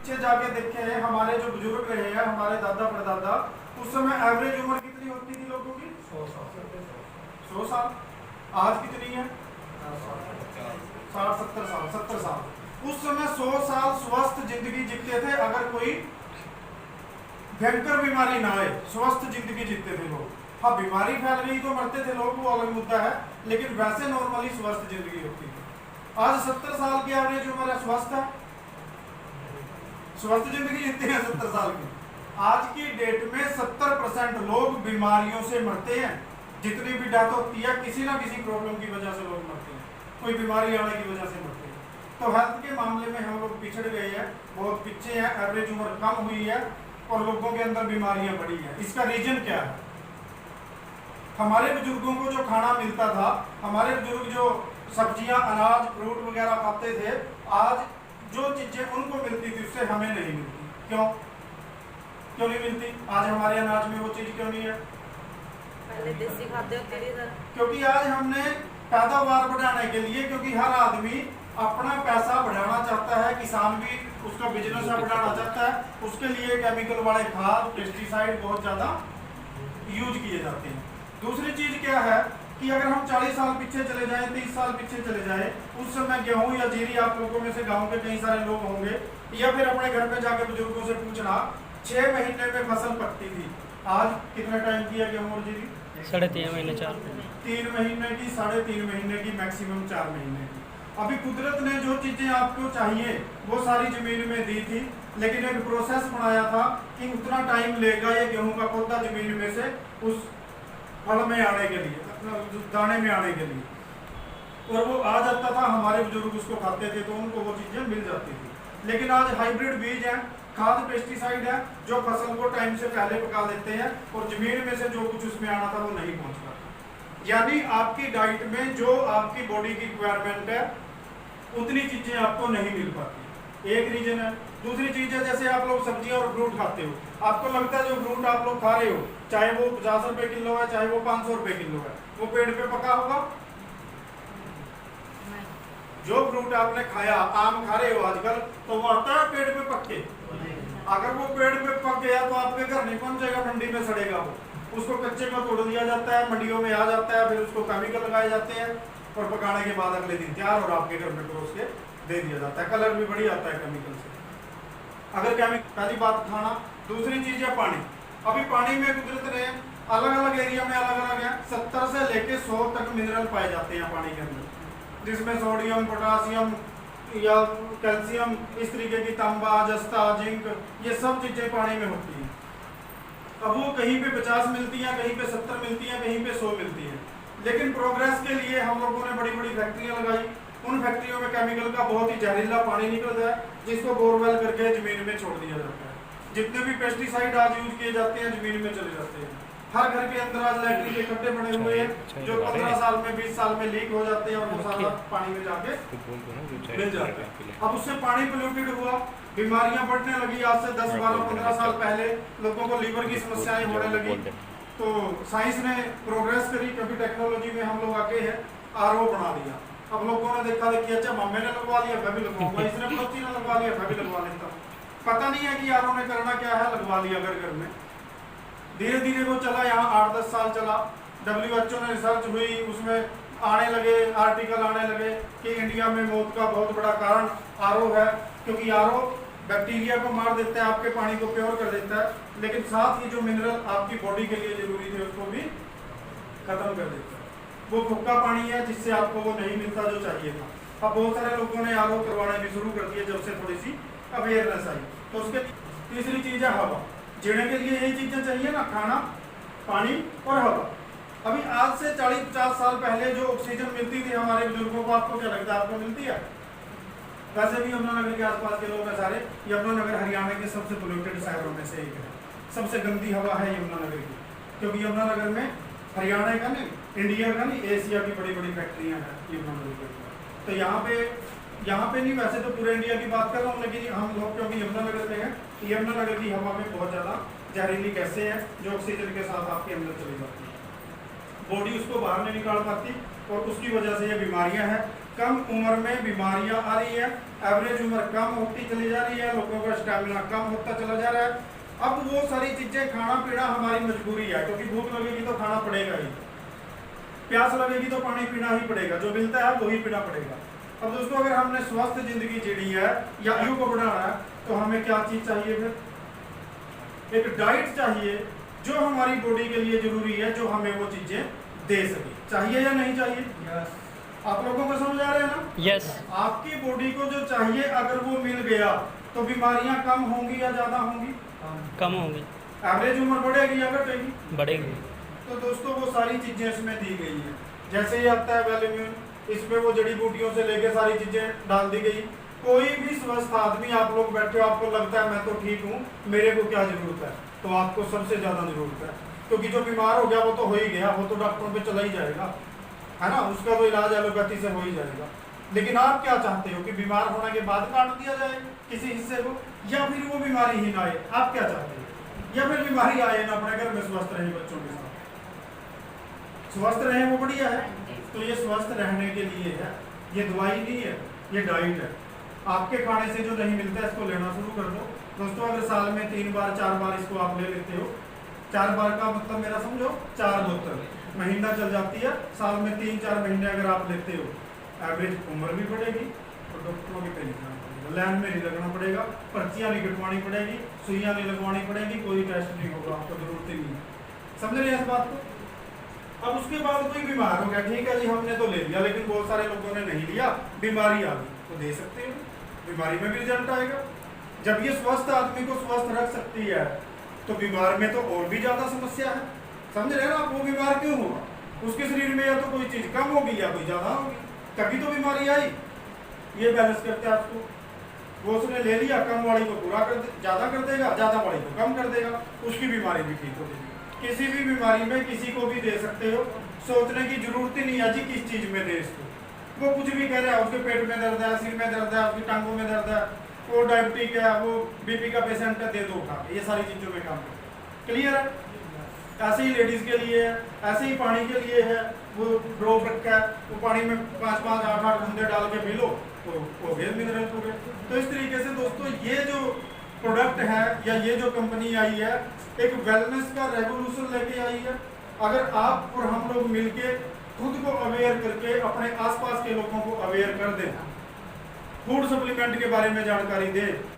पीछे जाके देखे हैं हमारे जो बुजुर्ग रहे हैं, हमारे दादा परदादा, उस समय एवरेज उम्र कितनी होती थी लोगों की? 100 साल। आज कितनी है? 60-70 साल, 70 साल। उस समय 100 साल स्वस्थ जिंदगी जीते थे। अगर कोई भयंकर बीमारी ना आए, स्वस्थ जिंदगी जीते थे लोग। हाँ, बीमारी फैल गई तो मरते थे लोग, वो अलग मुद्दा है, लेकिन वैसे नॉर्मली स्वस्थ जिंदगी होती थी। आज 70 साल की एवरेज उम्र है, स्वस्थ है, स्वस्थ जिंदगी जीते हैं 70 साल की। आज की डेट में 70% लोग बीमारियों से मरते हैं। जितनी भी डेथ होती है, किसी ना किसी प्रॉब्लम की वजह से लोग मरते हैं, कोई बीमारी आने की वजह से मरते हैं। तो हेल्थ के मामले में हम लोग पिछड़ गए हैं, बहुत पीछे हैं, एवरेज उम्र कम हुई है और लोगों के अंदर बीमारियां बढ़ी हैं। इसका रीजन क्या है? हमारे बुजुर्गों को जो खाना मिलता था, हमारे बुजुर्ग जो सब्जियां, अनाज, फ्रूट वगैरह खाते थे, आज जो चीजें उनको मिलती थी उससे हमें नहीं मिलती। क्यों नहीं मिलती? आज हमारे अनाज में वो चीज क्यों नहीं है? पहले देसी खाद्य होते थे सर। क्योंकि आज हमने पैदावार बढ़ाने के लिए, क्योंकि हर आदमी अपना पैसा बढ़ाना चाहता है, किसान भी उसका बिजनेस बढ़ाना चाहता है, उसके लिए केमिकल वाले खाद, पेस्टिसाइड बहुत ज्यादा यूज किए जाते हैं। दूसरी चीज क्या है कि अगर हम 40 साल पीछे चले जाएं, 30 साल पीछे चले जाएं, उस समय गेहूं या जीरी, आप लोगों में से गांव के कई सारे लोग होंगे, या फिर अपने घर पे जाकर बुजुर्गों से पूछना, 6 महीने में फसल पकती थी। आज कितना टाइम की है गेहूं और जीरी? 3.5 महीने, 4 3 महीने की, 3.5 महीने की, मैक्सिमम 4 महीने की। अभी कुदरत ने जो चीजें आपको चाहिए वो सारी जमीन में दी थी, लेकिन एक प्रोसेस बनाया था कि उतना टाइम लेगा ये गेहूं का पौधा जमीन में से उस फल में आने के लिए, दाने में आने के लिए, और वो आ जाता था। हमारे बुजुर्ग उसको खाते थे तो उनको वो चीजें मिल जाती थी। लेकिन आज हाइब्रिड बीज है, खाद, पेस्टिसाइड है, जो फसल को टाइम से पहले पका देते हैं और जमीन में से जो कुछ उसमें आना था वो नहीं पहुंच पाता। यानी आपकी डाइट में जो आपकी बॉडी की रिक्वायरमेंट है उतनी चीजें आपको नहीं मिल पाती। एक रीजन है। दूसरी चीज है, जैसे आप लोग सब्जियां और फ्रूट खाते हो, आपको लगता है जो फ्रूट आप लोग खा रहे हो, चाहे वो 50 रुपए किलो है, चाहे वो 500 रुपए किलो है, वो पेड़ पे पका होगा? जो फ्रूट आपने खाया, आम खा रहे हो आजकल, तो वो आता है पेड़ पे पक के। अगर वो पेड़ पे पक गया तो आपके घर नहीं पहुंचेगा, ठंडी में सड़ेगा वो। उसको कच्चे में तोड़ दिया जाता है, मंडियों में आ जाता है, फिर उसको केमिकल लगाए जाते हैं और पकाने के बाद अगले दिन तैयार और आपके घर में परोस के दे दिया जाता है। कलर भी बढ़िया आता है केमिकल से। अगर केमिकल, पहली बात खाना। दूसरी चीज है पानी। अभी पानी में कुदरत ने अलग अलग एरिया में अलग अलग है, 70 से लेके 100 तक मिनरल पाए जाते हैं पानी के अंदर, जिसमें सोडियम, पोटासियम या कैल्शियम, इस तरीके की, तांबा, जस्ता, जिंक, ये सब चीजें पानी में होती हैं। अब वो कहीं पे 50 मिलती हैं, कहीं पे 70 मिलती हैं, कहीं पे 100 मिलती हैं। लेकिन प्रोग्रेस के लिए हम लोगों ने बड़ी बड़ी फैक्ट्रियां लगाई। उन फैक्ट्रियों में केमिकल का बहुत ही जहरीला पानी निकलता है, जिसको बोरवेल करके जमीन में छोड़ दिया जाता है। जितने भी पेस्टिसाइड आज यूज किए जाते हैं जमीन में चले जाते हैं। हर घर के अंदर आज लैट्रिन के खड्डे बने हुए हैं जो 15 साल में, 20 साल में लीक हो जाते हैं और वो सारा पानी में जाके मिल जाते हैं। अब उससे पानी पोल्यूटेड हुआ, बीमारियां बढ़ने लगी। आज से 10, 12, 15 साल पहले लोगों को लीवर की समस्याएं होने लगी। तो साइंस ने प्रोग्रेस करी, क्योंकि टेक्नोलॉजी में हम लोग आगे हैं, आरओ बना दिया। अब लोगों ने देखा देखी, अच्छा मम्मी ने लगवा लिया, मैं भी लगवाऊंगा, इसने बच्ची ने लगवा लिया, मैं भी लगवा लेता हूँ। पता नहीं है कि आरओ ने करना क्या है, लगवा लिया घर में। धीरे धीरे वो चला, यहाँ 8-10 साल चला। WHO ने रिसर्च हुई, उसमें आने लगे, आर्टिकल आने लगे कि इंडिया में मौत का बहुत बड़ा कारण आरओ है, क्योंकि आरओ बैक्टीरिया को मार देता है, आपके पानी को प्योर कर देता है, लेकिन साथ ही जो मिनरल आपकी बॉडी के लिए जरूरी थे उसको भी खत्म कर देता है। वो फुक्का पानी है जिससे आपको वो नहीं मिलता जो चाहिए था। अब बहुत सारे लोगों ने आरओ करवाने भी शुरू कर दिए जब से थोड़ी सी अवेयरनेस आई। तो उसके तीसरी चीज है हवा। जीने के लिए यही चीजें चाहिए ना, खाना, पानी और हवा। अभी आज से 40-50 साल पहले जो ऑक्सीजन मिलती थी हमारे बुजुर्गों को, आपको क्या लगता है, आपको मिलती है? वैसे भी यमुनानगर के आसपास के लोग हैं सारे। यमुनानगर हरियाणा के सबसे पोल्यूटेड शहरों में से एक है, सबसे गंदी हवा है यमुनानगर की, क्योंकि यमुनानगर में हरियाणा का नहीं, इंडिया का नहीं, एशिया की बड़ी बड़ी फैक्ट्रियाँ हैं यमुनानगर। तो यहाँ पे नहीं, वैसे तो पूरे इंडिया की बात कर रहा हूँ, लेकिन हम लोग क्योंकि यमुनानगर में हैं, यमुनानगर की हवा में बहुत ज़्यादा जहरीली गैसें हैं जो ऑक्सीजन के साथ आपके अंदर चली जाती हैं। बॉडी उसको बाहर नहीं निकाल पाती और उसकी वजह से ये बीमारियां हैं। कम उम्र में बीमारियां आ रही है, एवरेज उम्र कम होती चली जा रही है, लोगों का स्टेमिना कम होता चला जा रहा है। अब वो सारी चीजें, खाना पीना हमारी मजबूरी है, क्योंकि भूख लगेगी तो खाना पड़ेगा ही, प्यास लगेगी तो पानी पीना ही पड़ेगा, जो मिलता है वही पीना पड़ेगा। अब दोस्तों अगर हमने स्वस्थ जिंदगी जीनी है या आयु को बढ़ाना है तो हमें क्या चीज चाहिए? फिर एक डाइट चाहिए जो हमारी बॉडी के लिए जरूरी है, जो हमें वो चीजें दे सके। चाहिए या नहीं चाहिए? यस। आप लोगों को समझ आ रहे हैं ना? यस। आपकी बॉडी को जो चाहिए अगर वो मिल गया तो बीमारियां कम होंगी या ज्यादा होंगी? कम होंगी। एवरेज उम्र बढ़ेगी या घटेगी? बढ़ेगी। तो दोस्तों वो सारी चीजें इसमें दी गई है। जैसे ही आता है वेलइम्यून, इसमें वो जड़ी बूटियों से लेके सारी चीजें डाल दी गई। कोई भी स्वस्थ आदमी, आप लोग बैठे हो, आपको लगता है मैं तो ठीक हूँ, मेरे को क्या जरूरत है? तो आपको सबसे ज्यादा जरूरत है, क्योंकि जो बीमार हो गया वो तो हो ही गया, वो तो डॉक्टरों पे चला ही जाएगा, है ना, उसका तो इलाज एलोपैथी से हो ही जाएगा। लेकिन आप क्या चाहते हो कि बीमार होने के बाद काट दिया जाए किसी हिस्से को, या फिर वो बीमारी ही ना आए? आप क्या चाहते हो? या फिर बीमारी आए ना, अपने घर में स्वस्थ रहे, बच्चों के साथ स्वस्थ रहे, वो बढ़िया है। तो ये स्वस्थ रहने के लिए है, ये दवाई नहीं है, ये डाइट है। आपके खाने से जो नहीं मिलता है इसको लेना शुरू कर दो दोस्तों। अगर साल में 3 बार 4 बार इसको आप ले लेते हो, 4 बार का मतलब मेरा समझो 4 बोतल, महीना चल जाती है। साल में 3-4 महीने अगर आप लेते हो, एवरेज उम्र भी बढ़ेगी और डॉक्टरों के पे लिखना पड़ेगा, लाइन में नहीं लगना पड़ेगा, पर्चियाँ नहीं कटवानी पड़ेगी, सुइयाँ नहीं लगवानी पड़ेगी, कोई टेस्ट नहीं होगा, आपको जरूरत ही नहीं है। समझ रहे हैं इस बात को? अब उसके बाद कोई बीमार हो गया, ठीक है जी, हमने तो ले लिया, लेकिन बहुत सारे लोगों ने नहीं लिया, बीमारी आ गई, तो दे सकते हो, बीमारी में भी रिजल्ट आएगा। जब ये स्वस्थ आदमी को स्वस्थ रख सकती है तो बीमार में तो और भी ज्यादा समस्या है। समझ रहे हैं ना आप? वो बीमार क्यों होगा? उसके शरीर में या तो कोई चीज कम होगी या कोई ज्यादा होगी, तभी तो बीमारी आई। ये बैलेंस करते हैं आपको, वो उसने ले लिया, कम वाली को पूरा कर ज्यादा कर देगा, ज्यादा वाली को कम कर देगा, उसकी बीमारी भी ठीक हो जाएगी। किसी भी बीमारी में किसी को भी दे सकते हो, सोचने की जरूरत ही नहीं है जी किस चीज में दे इसको। वो कुछ भी कह रहा है, उसके पेट में दर्द है, सिर में दर्द है, उसकी टांगों में दर्द है, वो डायबिटिक है, वो बीपी का पेशेंट है, दे दो उठा के, ये सारी चीजों में काम करो। क्लियर है? ऐसे ही लेडीज के लिए है, ऐसे ही पानी के लिए है, वो ड्रॉप रखा है, वो पानी में 5-5, 8-8 बूंदे डाल के पी लो तो हो गए मिनरल पूरे। तो इस तरीके से दोस्तों ये जो प्रोडक्ट है या ये जो कंपनी आई है, एक वेलनेस का रेवोल्यूशन लेके आई है। अगर आप और हम लोग मिलके खुद को अवेयर करके अपने आसपास के लोगों को अवेयर कर दें, फूड सप्लीमेंट के बारे में जानकारी दें,